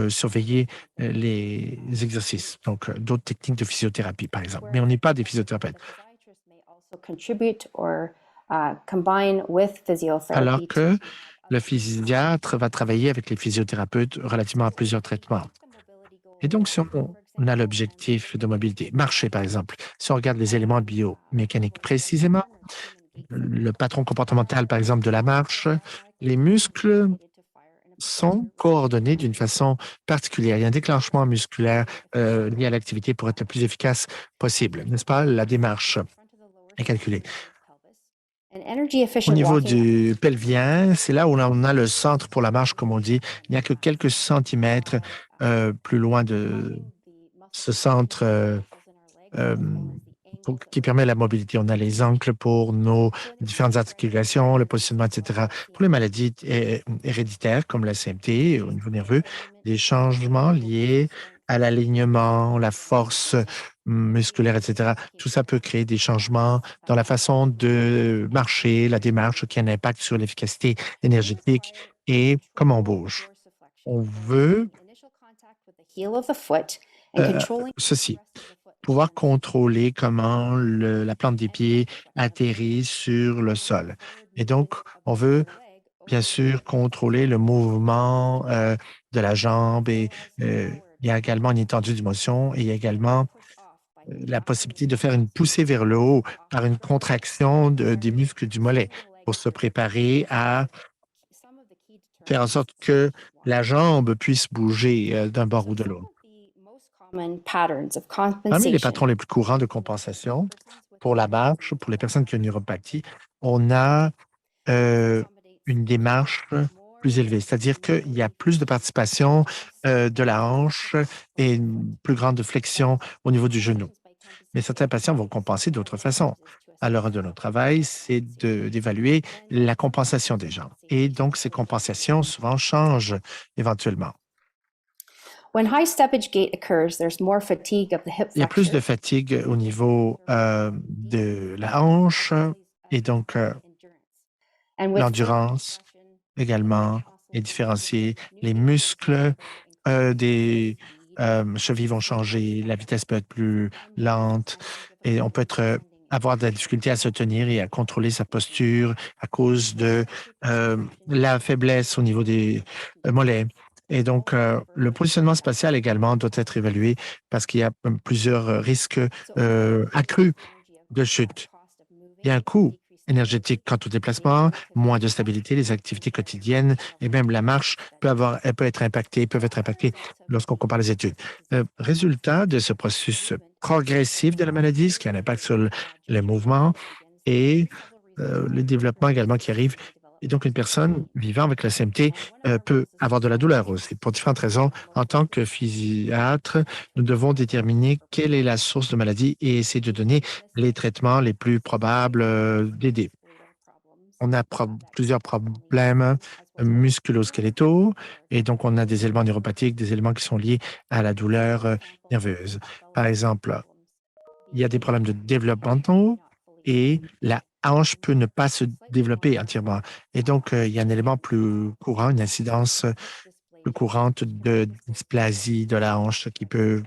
surveiller les exercices. Donc, d'autres techniques de physiothérapie, par exemple. Mais on n'est pas des physiothérapeutes. Alors que le physiatre va travailler avec les physiothérapeutes relativement à plusieurs traitements. Et donc, si on a l'objectif de mobilité, marcher par exemple, si on regarde les éléments biomécaniques précisément, le patron comportemental par exemple de la marche, les muscles sont coordonnés d'une façon particulière. Il y a un déclenchement musculaire lié à l'activité pour être le plus efficace possible, n'est-ce pas? La démarche est calculée. Au niveau du pelvien, c'est là où on a le centre pour la marche, comme on dit. Il n'y a que quelques centimètres plus loin de ce centre qui permet la mobilité. On a les ancles pour nos différentes articulations, le positionnement, etc. Pour les maladies héréditaires comme la CMT au niveau nerveux, des changements liés à l'alignement, la force musculaire, etc. Tout ça peut créer des changements dans la façon de marcher, la démarche qui a un impact sur l'efficacité énergétique et comment on bouge. On veut ceci, pouvoir contrôler comment la plante des pieds atterrit sur le sol. Et donc, on veut bien sûr contrôler le mouvement de la jambe et il y a également une étendue du motion et il y a également la possibilité de faire une poussée vers le haut par une contraction des muscles du mollet pour se préparer à faire en sorte que la jambe puisse bouger d'un bord ou de l'autre. Parmi les patrons les plus courants de compensation pour la marche, pour les personnes qui ont une neuropathie, on a une démarche plus élevée, c'est-à-dire qu'il y a plus de participation de la hanche et une plus grande flexion au niveau du genou. Mais certains patients vont compenser d'autres façons. Alors, de notre travail, c'est d'évaluer la compensation des gens. Et donc, ces compensations souvent changent éventuellement. Il y a plus de fatigue au niveau de la hanche et donc l'endurance également est différenciée. Les muscles des chevilles vont changer, la vitesse peut être plus lente et on peut avoir de la difficulté à se tenir et à contrôler sa posture à cause de la faiblesse au niveau des mollets. Et donc, le positionnement spatial également doit être évalué parce qu'il y a plusieurs risques accrus de chute. Il y a un coût énergétique quant au déplacement, moins de stabilité, les activités quotidiennes et même la marche elle peut être impactée, peuvent être impactées lorsqu'on compare les études. Résultat de ce processus progressif de la maladie, ce qui a un impact sur le mouvement et le développement également qui arrive. Et donc, une personne vivant avec la CMT peut avoir de la douleur aussi. Pour différentes raisons, en tant que physiatre, nous devons déterminer quelle est la source de maladie et essayer de donner les traitements les plus probables d'aider. On a plusieurs problèmes musculosqueletaux et donc on a des éléments neuropathiques, des éléments qui sont liés à la douleur nerveuse. Par exemple, il y a des problèmes de développement et la hanche peut ne pas se développer entièrement. Et donc, il y a un élément plus courant, une incidence plus courante de dysplasie de la hanche qui peut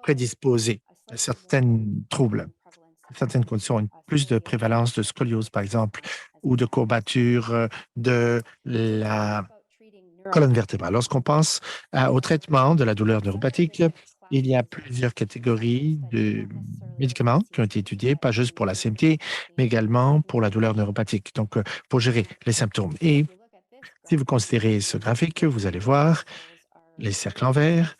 prédisposer à certains troubles. Certaines conditions ont plus de prévalence de scoliose, par exemple, ou de courbature de la colonne vertébrale. Lorsqu'on pense au traitement de la douleur neuropathique, il y a plusieurs catégories de médicaments qui ont été étudiés, pas juste pour la CMT, mais également pour la douleur neuropathique, donc pour gérer les symptômes. Et si vous considérez ce graphique, vous allez voir les cercles en vert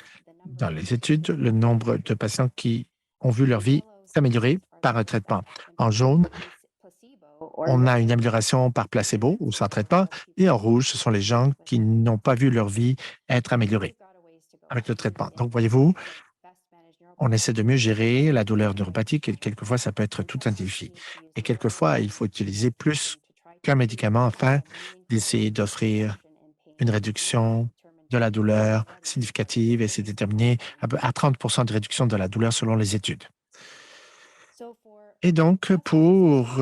dans les études, le nombre de patients qui ont vu leur vie s'améliorer par un traitement. En jaune, on a une amélioration par placebo ou sans traitement. Et en rouge, ce sont les gens qui n'ont pas vu leur vie être améliorée avec le traitement. Donc, voyez-vous, on essaie de mieux gérer la douleur neuropathique et quelquefois, ça peut être tout un défi. Et quelquefois, il faut utiliser plus qu'un médicament afin d'essayer d'offrir une réduction de la douleur significative et c'est déterminé à 30 de réduction de la douleur selon les études. Et donc, pour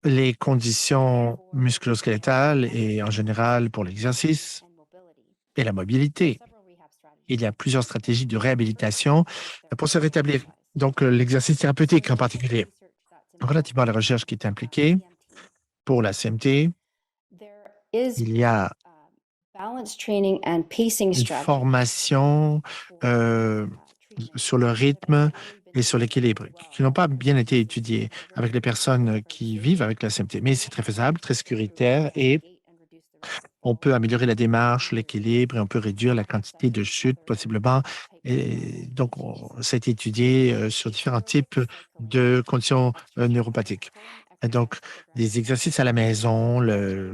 les conditions musculosquelétales et en général pour l'exercice et la mobilité, il y a plusieurs stratégies de réhabilitation pour se rétablir. Donc, l'exercice thérapeutique en particulier. Relativement à la recherche qui est impliquée pour la CMT, il y a une formation sur le rythme et sur l'équilibre qui n'ont pas bien été étudiés avec les personnes qui vivent avec la CMT. Mais c'est très faisable, très sécuritaire et on peut améliorer la démarche, l'équilibre et on peut réduire la quantité de chutes possiblement. Et donc, ça a été étudié sur différents types de conditions neuropathiques. Et donc, des exercices à la maison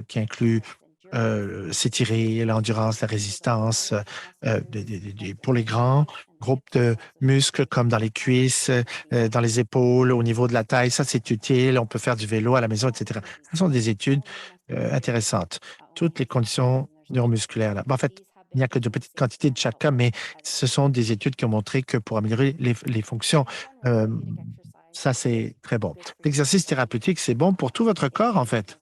qui incluent s'étirer, l'endurance, la résistance pour les grands groupes de muscles comme dans les cuisses, dans les épaules, au niveau de la taille. Ça, c'est utile. On peut faire du vélo à la maison, etc. Ce sont des études intéressantes. Toutes les conditions neuromusculaires. Là. Ben, en fait, il n'y a que de petites quantités de chaque cas, mais ce sont des études qui ont montré que pour améliorer les fonctions, ça, c'est très bon. L'exercice thérapeutique, c'est bon pour tout votre corps, en fait.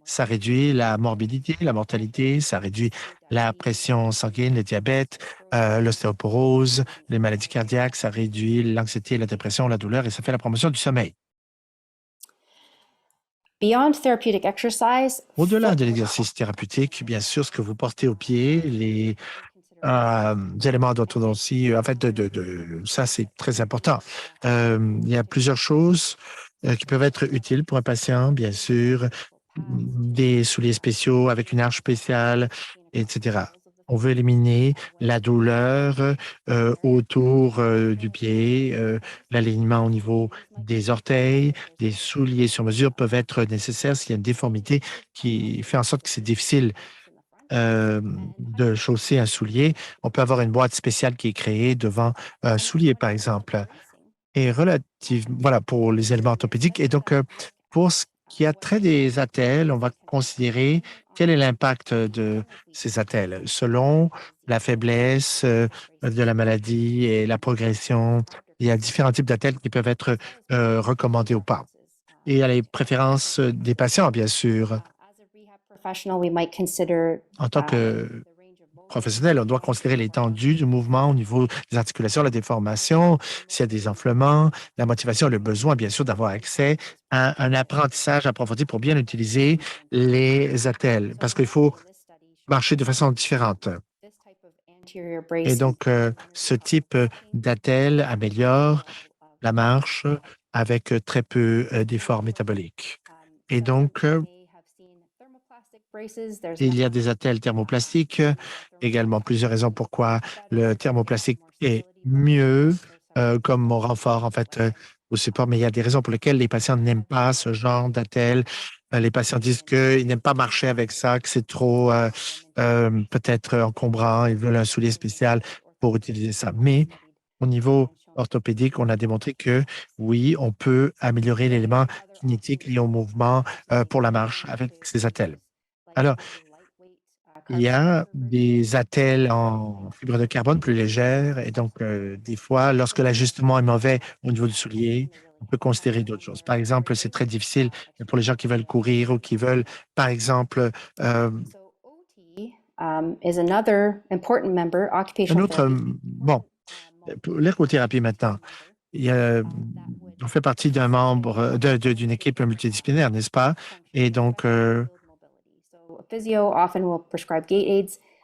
Ça réduit la morbidité, la mortalité, ça réduit la pression sanguine, le diabète, l'ostéoporose, les maladies cardiaques, ça réduit l'anxiété, la dépression, la douleur et ça fait la promotion du sommeil. Au-delà de l'exercice thérapeutique, bien sûr, ce que vous portez au pied, les éléments d'orthodontie, en fait, ça, c'est très important. Il y a plusieurs choses qui peuvent être utiles pour un patient, bien sûr, des souliers spéciaux avec une arche spéciale, etc. On veut éliminer la douleur autour du pied, l'alignement au niveau des orteils, des souliers sur mesure peuvent être nécessaires s'il y a une déformité qui fait en sorte que c'est difficile de chausser un soulier. On peut avoir une boîte spéciale qui est créée devant un soulier, par exemple. Et voilà, pour les éléments orthopédiques. Et donc, pour ce qui a trait des attelles, on va considérer quel est l'impact de ces attelles selon la faiblesse de la maladie et la progression. Il y a différents types d'attelles qui peuvent être recommandés ou pas. Et il y a les préférences des patients, bien sûr. En tant que professionnel, on doit considérer l'étendue du mouvement au niveau des articulations, la déformation, s'il y a des enflements, la motivation, le besoin, bien sûr, d'avoir accès à un apprentissage approfondi pour bien utiliser les attelles. Parce qu'il faut marcher de façon différente. Et donc, ce type d'attelle améliore la marche avec très peu d'efforts métaboliques. Et donc, il y a des attelles thermoplastiques, également plusieurs raisons pourquoi le thermoplastique est mieux comme renfort, en fait, au support, mais il y a des raisons pour lesquelles les patients n'aiment pas ce genre d'attelle. Les patients disent qu'ils n'aiment pas marcher avec ça, que c'est trop peut-être encombrant, ils veulent un soulier spécial pour utiliser ça. Mais au niveau orthopédique, on a démontré que oui, on peut améliorer l'élément kinétique lié au mouvement pour la marche avec ces attelles. Alors, il y a des attelles en fibre de carbone plus légères et donc, des fois, lorsque l'ajustement est mauvais au niveau du soulier, on peut considérer d'autres choses. Par exemple, c'est très difficile pour les gens qui veulent courir ou qui veulent, par exemple, un autre, bon, pour l'ergothérapie maintenant, il y a, on fait partie d'un membre d'une équipe multidisciplinaire, n'est-ce pas? Et donc,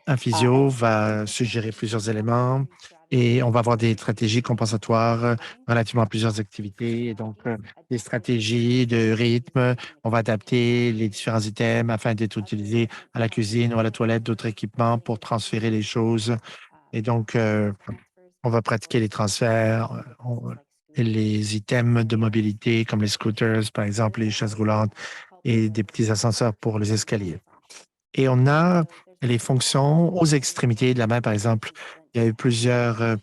un physio va suggérer plusieurs éléments et on va avoir des stratégies compensatoires relativement à plusieurs activités. Et donc, des stratégies de rythme, on va adapter les différents items afin d'être utilisés à la cuisine ou à la toilette, d'autres équipements pour transférer les choses. Et donc, on va pratiquer les transferts, et les items de mobilité comme les scooters, par exemple, les chaises roulantes et des petits ascenseurs pour les escaliers. Et on a les fonctions aux extrémités de la main, par exemple. Il y a eu plusieurs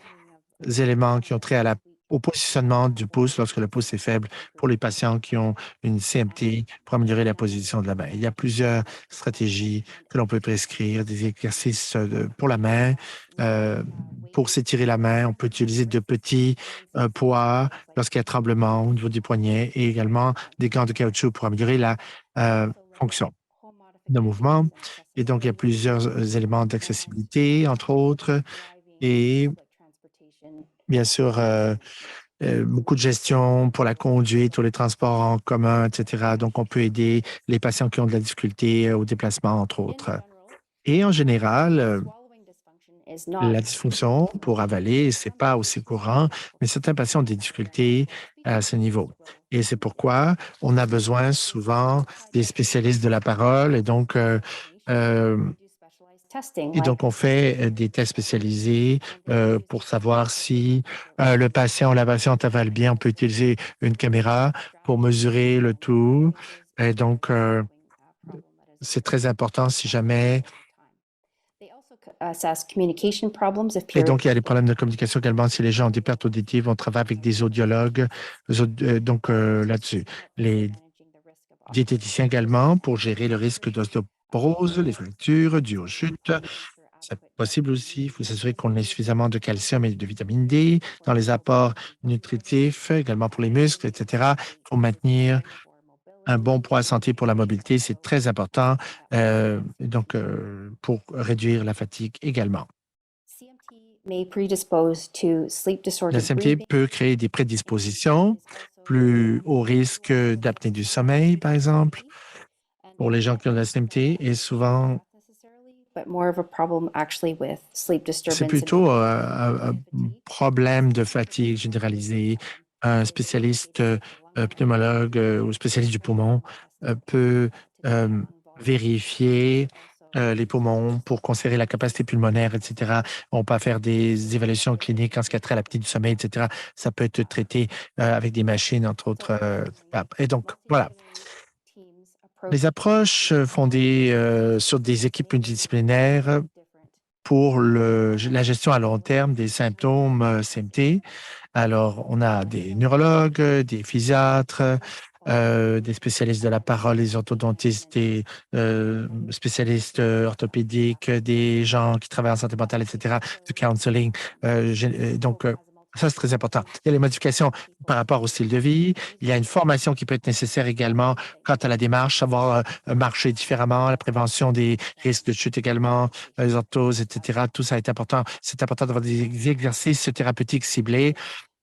éléments qui ont trait au positionnement du pouce lorsque le pouce est faible pour les patients qui ont une CMT pour améliorer la position de la main. Il y a plusieurs stratégies que l'on peut prescrire, des exercices pour la main. Pour s'étirer la main, on peut utiliser de petits poids lorsqu'il y a tremblement au niveau du poignet et également des gants de caoutchouc pour améliorer la fonction de mouvement. Et donc, il y a plusieurs éléments d'accessibilité, entre autres, et bien sûr, beaucoup de gestion pour la conduite ou les transports en commun, etc. Donc, on peut aider les patients qui ont de la difficulté au déplacement, entre autres. Et en général, la dysfonction pour avaler, c'est pas aussi courant, mais certains patients ont des difficultés à ce niveau. Et c'est pourquoi on a besoin souvent des spécialistes de la parole. Euh, et donc, on fait des tests spécialisés pour savoir si le patient ou la patiente avale bien. On peut utiliser une caméra pour mesurer le tout. Et donc, c'est très important si jamais. Et donc, il y a les problèmes de communication également. Si les gens ont des pertes auditives, on travaille avec des audiologues. Donc, là-dessus. Les diététiciens également pour gérer le risque d'ostéoporose, les fractures dues aux chutes. C'est possible aussi. Il faut s'assurer qu'on ait suffisamment de calcium et de vitamine D dans les apports nutritifs, également pour les muscles, etc. Pour maintenir un bon poids santé pour la mobilité, c'est très important. Pour réduire la fatigue également. La CMT peut créer des prédispositions plus au risque d'apnée du sommeil, par exemple, pour les gens qui ont la CMT, et souvent, c'est plutôt un problème de fatigue généralisée. Un spécialiste pneumologue ou spécialiste du poumon peut vérifier les poumons pour considérer la capacité pulmonaire, etc. On peut faire des évaluations cliniques en ce qui a trait à l'apnée du sommeil, etc. Ça peut être traité avec des machines, entre autres. Et donc, voilà. Les approches fondées sur des équipes multidisciplinaires pour la gestion à long terme des symptômes CMT. Alors, on a des neurologues, des physiatres, des spécialistes de la parole, des orthodontistes, des spécialistes orthopédiques, des gens qui travaillent en santé mentale, etc., du counseling. Ça, c'est très important. Il y a les modifications par rapport au style de vie. Il y a une formation qui peut être nécessaire également quant à la démarche, savoir marcher différemment, la prévention des risques de chute également, les orthoses, etc. Tout ça est important. C'est important d'avoir des exercices thérapeutiques ciblés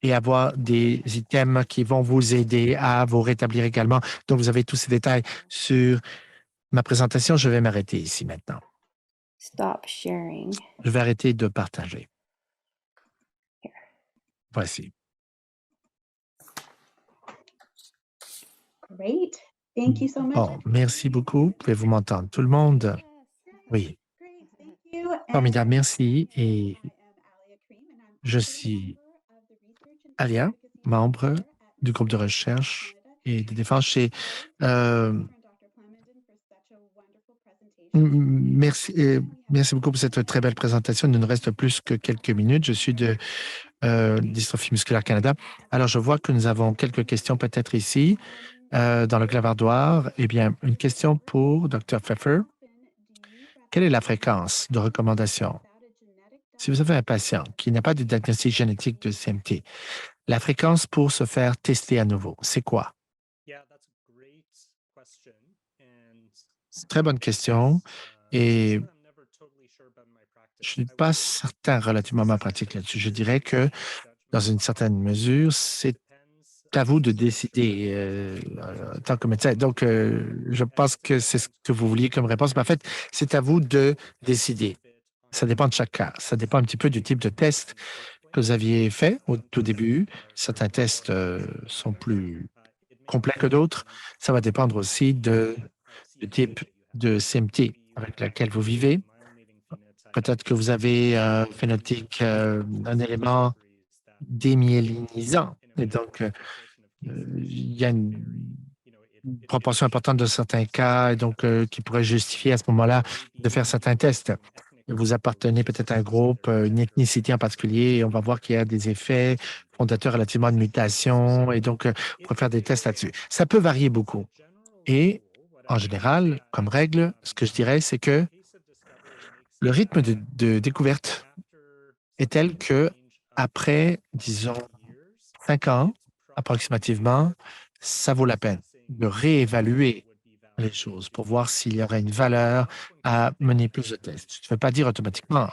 et avoir des items qui vont vous aider à vous rétablir également. Donc, vous avez tous ces détails sur ma présentation. Je vais m'arrêter ici maintenant. stop sharing. Je vais arrêter de partager. Here. Voici. Great. Thank you so much. Bon, merci beaucoup. Pouvez-vous m'entendre? Tout le monde? Oui. Great. Thank you. Formidable, merci. Et I am Alia Cream, and I'm je also suis member of the Research and Alia, Advocacy membre Center at du groupe de Canada recherche et de and défense chez... Dr. Plamondon for such a wonderful presentation. Merci, merci beaucoup pour cette très belle présentation. Il ne nous reste plus que quelques minutes. Je suis de Dystrophie musculaire Canada. Alors, je vois que nous avons quelques questions peut-être ici, dans le clavardoir. Eh bien, une question pour Dr. Pfeffer. Quelle est la fréquence de recommandation? Si vous avez un patient qui n'a pas de diagnostic génétique de CMT, la fréquence pour se faire tester à nouveau, c'est quoi? C'est une très bonne question et je ne suis pas certain relativement à ma pratique là-dessus. Je dirais que dans une certaine mesure, c'est à vous de décider en tant que médecin. Donc, je pense que c'est ce que vous vouliez comme réponse. Mais en fait, c'est à vous de décider. Ça dépend de chaque cas. Ça dépend un petit peu du type de test que vous aviez fait au tout début. Certains tests sont plus complets que d'autres. Ça va dépendre aussi du type de CMT avec lequel vous vivez. Peut-être que vous avez un phénotype, un élément démyélinisant. Et donc, il y a une proportion importante de certains cas et donc, qui pourrait justifier à ce moment-là de faire certains tests. Vous appartenez peut-être à un groupe, une ethnicité en particulier, et on va voir qu'il y a des effets fondateurs relativement à une mutation, et donc, on pourrait faire des tests là-dessus. Ça peut varier beaucoup. Et en général, comme règle, ce que je dirais, c'est que le rythme de découverte est tel que après, disons, 5 ans, approximativement, ça vaut la peine de réévaluer les choses pour voir s'il y aurait une valeur à mener plus de tests. Je ne veux pas dire automatiquement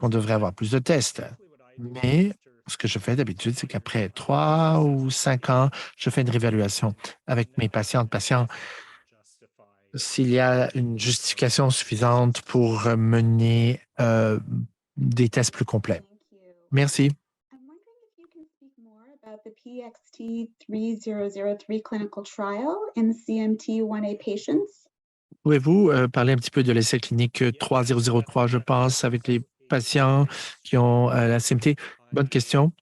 qu'on devrait avoir plus de tests, mais ce que je fais d'habitude, c'est qu'après 3 ou 5 ans, je fais une réévaluation avec mes patients s'il y a une justification suffisante pour mener des tests plus complets. Thank you. Merci. I'm wondering if you can speak more about the PXT3003 clinical trial in CMT1A patients. Pouvez-vous parler un petit peu de l'essai clinique 3003, je pense, avec les patients qui ont la CMT? Bonne question.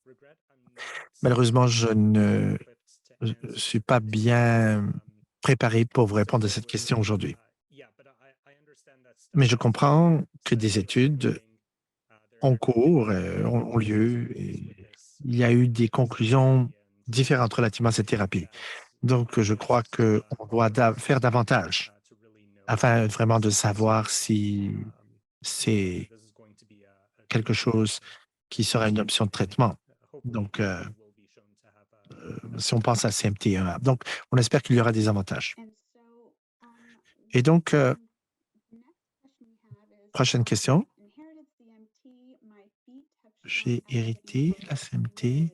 Malheureusement, je ne suis pas bien préparé pour vous répondre à cette question aujourd'hui. Mais je comprends que des études en cours ont lieu et il y a eu des conclusions différentes relativement à cette thérapie. Donc, je crois qu'on doit faire davantage afin vraiment de savoir si c'est quelque chose qui sera une option de traitement. Donc, si on pense à CMT1A. Donc, on espère qu'il y aura des avantages. And so, Et donc, next question we have is, prochaine question. inherited CMT, my feet have J'ai shrunk hérité la CMT. abnormally.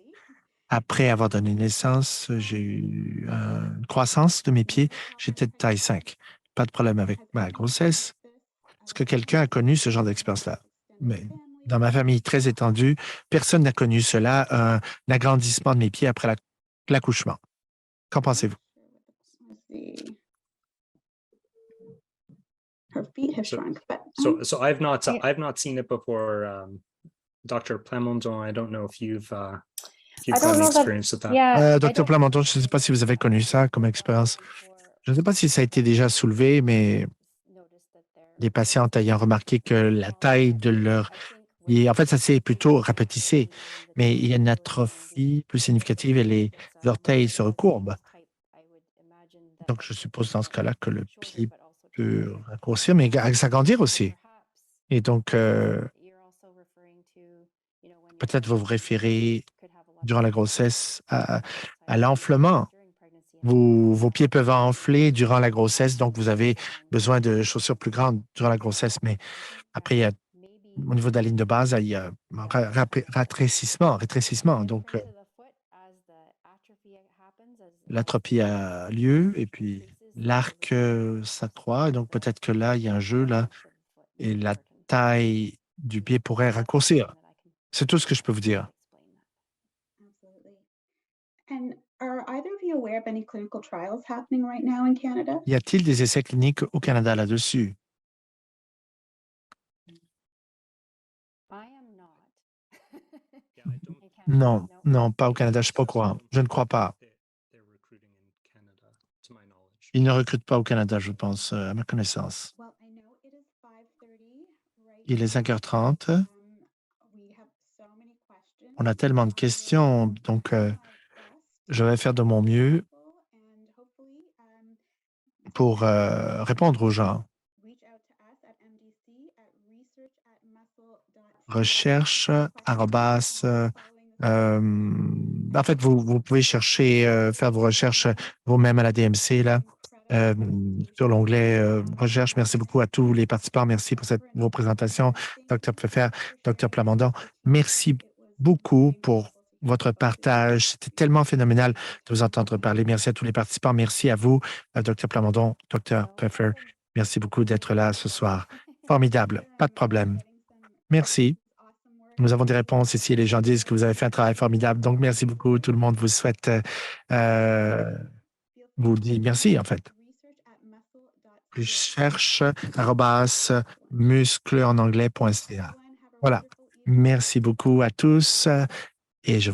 Après avoir donné naissance, j'ai eu une croissance de mes pieds. J'étais de taille 5. Pas de problème avec ma grossesse. Est-ce que quelqu'un a connu ce genre d'expérience-là? Mais dans ma famille très étendue, personne n'a connu cela, un agrandissement de mes pieds après l'accouchement. Qu'en pensez-vous? Let's see. Her feet have So- shrunk, but So I've not Yeah. I've not seen it before, Dr. Plamondon. I don't know if you've I got don't any know that. experience with that. Yeah. I Docteur don't Plamondon, je ne sais pas si vous avez connu ça comme expérience. Je ne sais pas si ça a été déjà soulevé, mais des patientes ayant remarqué que la taille de leur... Et en fait, ça s'est plutôt rapetissé, mais il y a une atrophie plus significative et les orteils se recourbent. Donc, je suppose dans ce cas-là que le pied peut raccourcir, mais s'agrandir aussi. Et donc, peut-être vous vous référez durant la grossesse à l'enflement. Vos pieds peuvent enfler durant la grossesse, donc vous avez besoin de chaussures plus grandes durant la grossesse, mais après, il y a, au niveau de la ligne de base, il y a un rétrécissement. Donc, l'atropie a lieu et puis l'arc s'accroît. Et donc, peut-être que là, il y a un jeu là et la taille du pied pourrait raccourcir. C'est tout ce que je peux vous dire. Absolutely. And are either of you aware of any clinical trials happening right now in Canada? Y a-t-il des essais cliniques au Canada là-dessus? Non, non, pas au Canada, je ne suis pas au courant. Je ne crois pas. Ils ne recrutent pas au Canada, je pense, à ma connaissance. Well, I know it is 5:30 right Il est now. 5h30. We have so many questions. On a tellement de questions, donc je vais faire de mon mieux And hopefully, pour répondre aux gens. reach out to us at MDC at research@muscle.ca. Recherche, arrobas, en fait, vous pouvez chercher, faire vos recherches vous-même à la DMC, là, sur l'onglet recherche. Merci beaucoup à tous les participants. Merci pour vos présentations, Dr. Pfeffer, Dr. Plamondon. Merci beaucoup pour votre partage. C'était tellement phénoménal de vous entendre parler. Merci à tous les participants. Merci à vous, Dr. Plamondon, Dr. Pfeffer. Merci beaucoup d'être là ce soir. Formidable, pas de problème. Merci. Nous avons des réponses ici et les gens disent que vous avez fait un travail formidable. Donc, merci beaucoup. Tout le monde vous souhaite, vous dit merci, en fait. Recherche, arrobas, muscle en anglais.ca. Voilà. Merci beaucoup à tous et je